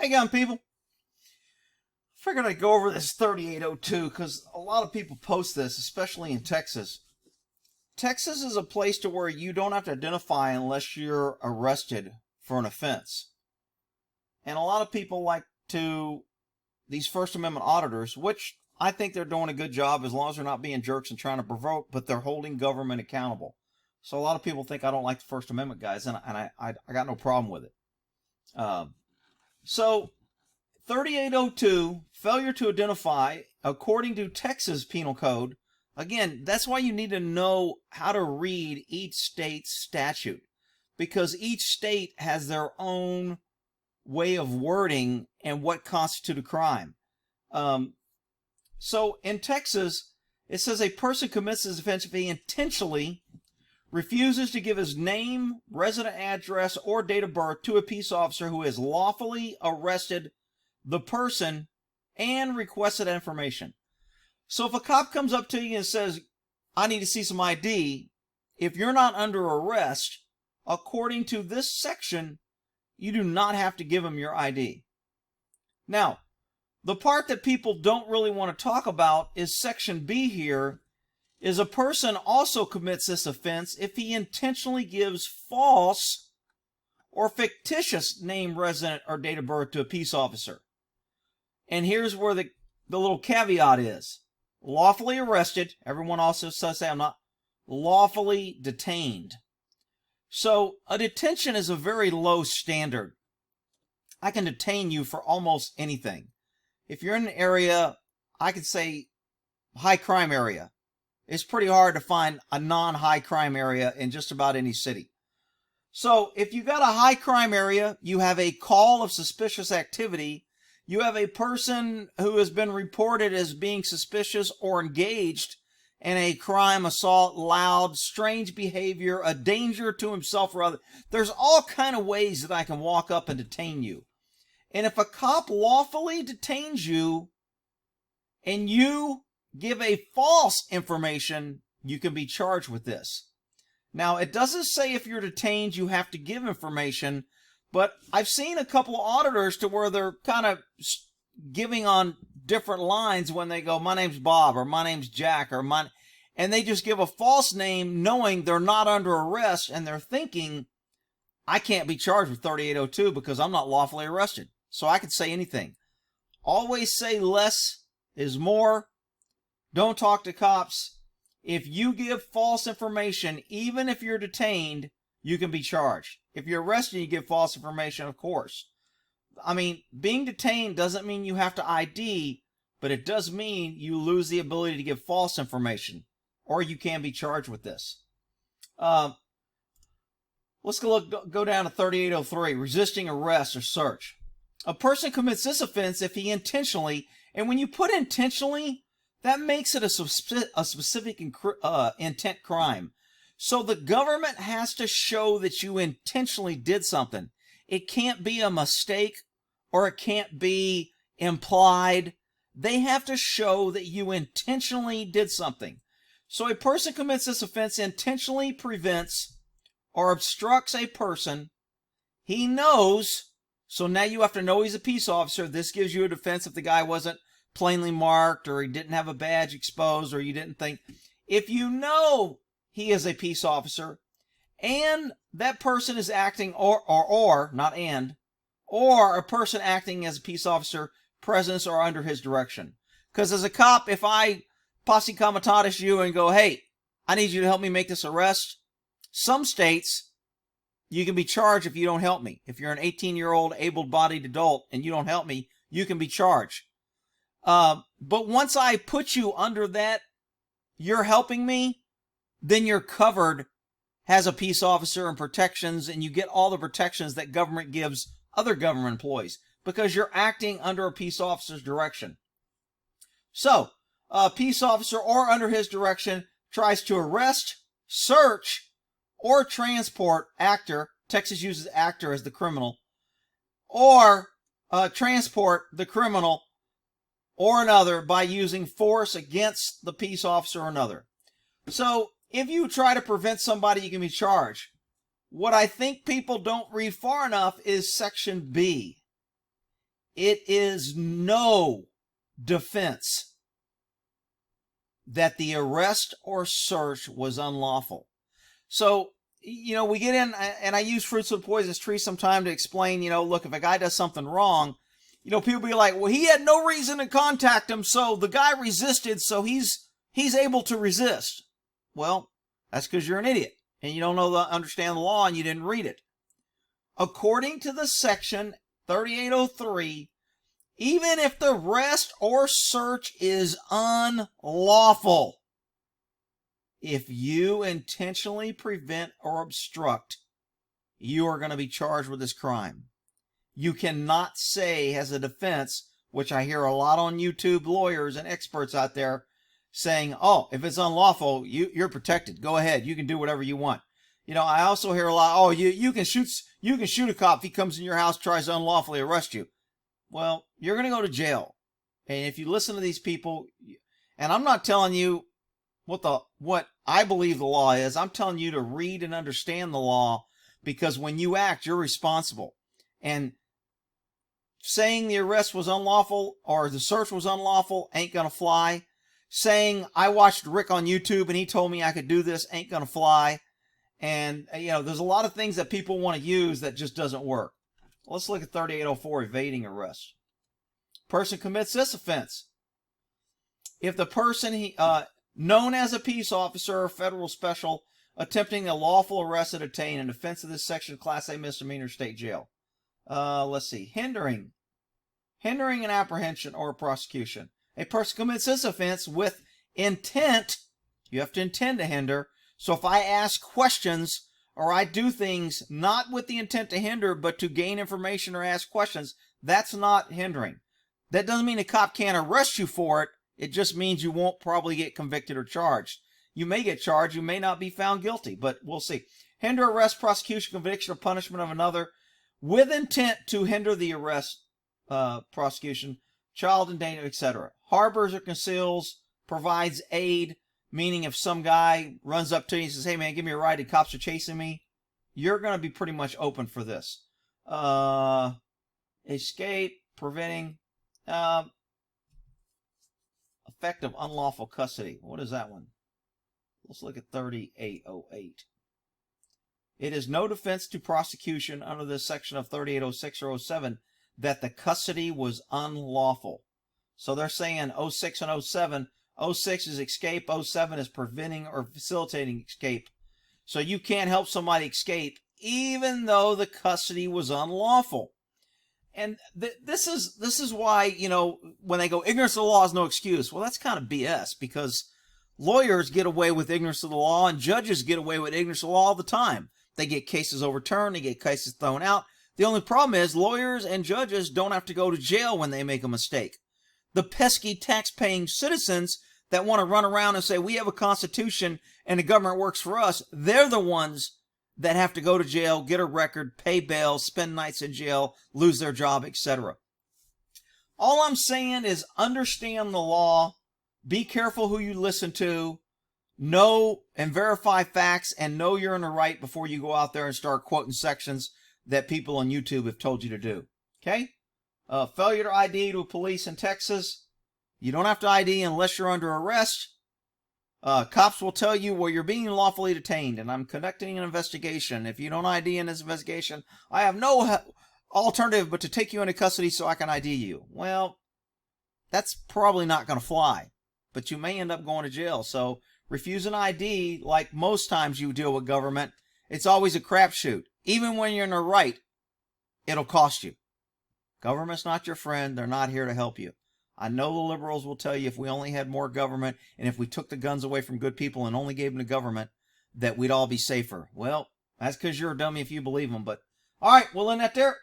Hey again, people. Figured I'd go over this 3802 because a lot of people post this, especially in Texas. Texas is a place to where you don't have to identify unless you're arrested for an offense. And a lot of people like to, these First Amendment auditors, which I think they're doing a good job as long as they're not being jerks and trying to provoke, but they're holding government accountable. So a lot of people think I don't like the First Amendment guys, and I got no problem with it. So 3802, failure to identify, according to Texas Penal Code. Again, that's why you need to know how to read each state's statute, because each state has their own way of wording and what constitutes a crime. So in Texas, it says a person commits this offense if he intentionally refuses to give his name, resident address, or date of birth to a peace officer who has lawfully arrested the person and requested information. So if a cop comes up to you and says, I need to see some ID, if you're not under arrest, according to this section, you do not have to give him your ID. Now, the part that people don't really want to talk about is Section B here, is a person also commits this offense if he intentionally gives false or fictitious name, resident, or date of birth to a peace officer. And here's where the little caveat is. Lawfully arrested. Everyone also says I'm not lawfully detained. So a detention is a very low standard. I can detain you for almost anything. If you're in an area, I could say high crime area. It's pretty hard to find a non-high crime area in just about any city. So if you got a high crime area, you have a call of suspicious activity, you have a person who has been reported as being suspicious or engaged in a crime, assault, loud, strange behavior, a danger to himself or other. There's all kind of ways that I can walk up and detain you. And if a cop lawfully detains you and you give a false information, you can be charged with this. Now, it doesn't say if you're detained you have to give information, but I've seen a couple of auditors to where they're kind of giving on different lines when they go, my name's Bob, or my name's Jack, or and they just give a false name knowing they're not under arrest, and they're thinking, I can't be charged with 3802 because I'm not lawfully arrested. So I can say anything. Always say less is more. Don't talk to cops. If you give false information, even if you're detained, you can be charged. If you're arrested and you give false information, of course. I mean, being detained doesn't mean you have to ID, but it does mean you lose the ability to give false information, or you can be charged with this. Let's go down to 3803, resisting arrest or search. A person commits this offense if he intentionally, and when you put intentionally, that makes it a specific intent crime. So the government has to show that you intentionally did something. It can't be a mistake or it can't be implied. They have to show that you intentionally did something. So a person commits this offense intentionally prevents or obstructs a person he knows. So now you have to know he's a peace officer. This gives you a defense if the guy wasn't plainly marked or he didn't have a badge exposed or you didn't think. If you know he is a peace officer and that person is acting or not and, or a person acting as a peace officer, presence or under his direction. Because as a cop, if I posse comitatus you and go, hey, I need you to help me make this arrest, some states you can be charged if you don't help me. If you're an 18-year-old able-bodied adult and you don't help me, you can be charged. But once I put you under that, you're helping me, then you're covered as a peace officer and protections, and you get all the protections that government gives other government employees because you're acting under a peace officer's direction. So, a peace officer or under his direction tries to arrest, search, or transport actor, Texas uses actor as the criminal, or transport the criminal or another by using force against the peace officer or another. So if you try to prevent somebody, you can be charged. What I think people don't read far enough is Section B. it is no defense that the arrest or search was unlawful. So, we get in, and I use fruits of the poisonous tree sometime to explain, look, if a guy does something wrong, people be like, well, he had no reason to contact him, so the guy resisted, so he's able to resist. Well, that's because you're an idiot, and you don't understand the law, and you didn't read it. According to the section 3803, even if the arrest or search is unlawful, if you intentionally prevent or obstruct, you are going to be charged with this crime. You cannot say as a defense, which I hear a lot on YouTube, lawyers and experts out there saying, oh, if it's unlawful, you're protected. Go ahead. You can do whatever you want. I also hear a lot, oh, you can shoot a cop if he comes in your house, tries to unlawfully arrest you. Well, you're going to go to jail. And if you listen to these people, and I'm not telling you what I believe the law is, I'm telling you to read and understand the law, because when you act, you're responsible. And saying the arrest was unlawful or the search was unlawful ain't going to fly. Saying I watched Rick on YouTube and he told me I could do this ain't going to fly. And, there's a lot of things that people want to use that just doesn't work. Let's look at 3804, evading arrest. Person commits this offense. If the person known as a peace officer or federal special attempting a lawful arrest or detain, an offense of this section, Class A misdemeanor, state jail. Let's see. Hindering an apprehension or prosecution. A person commits this offense with intent. You have to intend to hinder. So if I ask questions or I do things not with the intent to hinder, but to gain information or ask questions, that's not hindering. That doesn't mean a cop can't arrest you for it. It just means you won't probably get convicted or charged. You may get charged. You may not be found guilty, but we'll see. Hinder, arrest, prosecution, conviction, or punishment of another with intent to hinder the arrest, prosecution, child endangerment, etc. Harbors or conceals, provides aid, meaning if some guy runs up to you and says, hey man, give me a ride, the cops are chasing me, you're going to be pretty much open for this. Escape, preventing, effective unlawful custody. What is that one? Let's look at 3808. It is no defense to prosecution under this section of 3806 or 07 that the custody was unlawful. So they're saying 06 and 07. 06 is escape, 07 is preventing or facilitating escape. So you can't help somebody escape even though the custody was unlawful. And this is why, when they go, ignorance of the law is no excuse. Well, that's kind of BS, because lawyers get away with ignorance of the law and judges get away with ignorance of the law all the time. They get cases overturned, they get cases thrown out. The only problem is lawyers and judges don't have to go to jail when they make a mistake. The pesky tax-paying citizens that want to run around and say, we have a constitution and the government works for us, they're the ones that have to go to jail, get a record, pay bail, spend nights in jail, lose their job, etc. All I'm saying is understand the law, be careful who you listen to, know and verify facts, and know you're in the right before you go out there and start quoting sections that people on YouTube have told you to do. Okay? Failure to ID to police in Texas. You don't have to ID unless you're under arrest. Cops will tell you, well, you're being lawfully detained, and I'm conducting an investigation. If you don't ID in this investigation, I have no alternative but to take you into custody so I can ID you. Well, that's probably not going to fly, but you may end up going to jail. So refuse an ID, like most times you deal with government, it's always a crapshoot. Even when you're in the right, it'll cost you. Government's not your friend. They're not here to help you. I know the liberals will tell you if we only had more government and if we took the guns away from good people and only gave them to government, that we'd all be safer. Well, that's because you're a dummy if you believe them. But all right, we'll end that there.